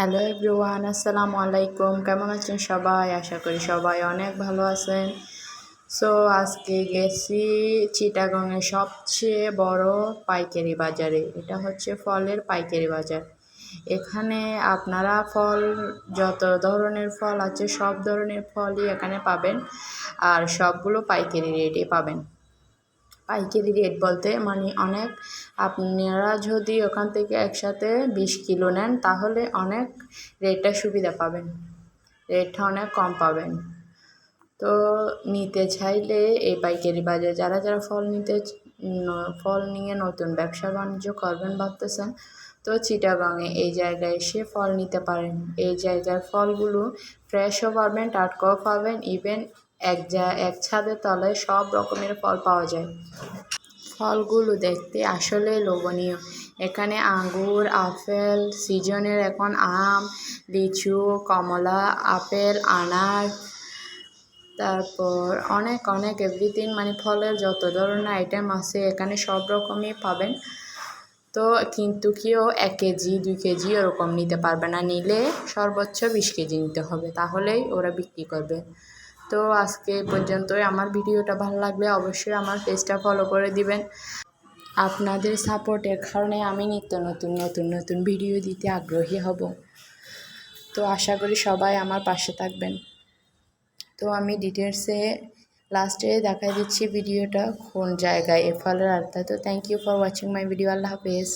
Hello everyone, আসসালামু আলাইকুম। কেমন আছেন সবাই? আশা করি সবাই অনেক ভালো আছেন। সো আজকে গেছি চিটাগংয়ের সবচেয়ে বড় পাইকারি বাজারে। এটা হচ্ছে ফলের পাইকারি বাজার। এখানে আপনারা ফল, যত ধরনের ফল আছে সব ধরনের ফলই এখানে পাবেন, আর সবগুলো পাইকারি রেটে পাবেন। পাইকারি রেট বলতে মানে অনেক, আপনারা যদি ওখান থেকে একসাথে 20 কিলো নেন তাহলে অনেক রেটটা সুবিধা পাবেন, রেটটা অনেক কম পাবেন। তো নিতে চাইলে এই পাইকারি বাজারে যারা যারা ফল নিয়ে নতুন ব্যবসা বাণিজ্য করবেন ভাবতেছেন, তো চিটাগাংয়ে এই জায়গায় এসে ফল নিতে পারেন। এই জায়গার ফলগুলো ফ্রেশও পাবেন, টাটকাও পাবেন, ইভেন এক ছাদের তলায় সব রকমের ফল পাওয়া যায়। ফলগুলো দেখতে আসলে লোভনীয়। এখানে আঙ্গুর, আপেল, সিজনের এখন আম, লিচু, কমলা, আপেল, আনার, তারপর অনেক অনেক এভরিথিং, মানে ফলের যত ধরনের আইটেম আছে এখানে সব রকমই পাবেন। তো কিন্তু কেউ 1 কেজি 2 কেজি ওরকম নিতে পারবে না, নিলে সর্বোচ্চ 20 কেজি নিতে হবে, তাহলেই ওরা বিক্রি করবে। তো আজকে পর্যন্তই। আমার ভিডিওটা ভালো লাগলে অবশ্যই আমার পেজটা ফলো করে দিবেন। আপনাদের সাপোর্টের কারণে আমি নিত্য নতুন ভিডিও দিতে আগ্রহী হব। তো আশা করি সবাই আমার পাশে থাকবেন। তো আমি ডিটেলসে লাস্টে দেখাই দিচ্ছি ভিডিওটা কোন জায়গায় এ ফলের আড়তটা। তো thank you for watching my video. আল্লাহ হাফেজ।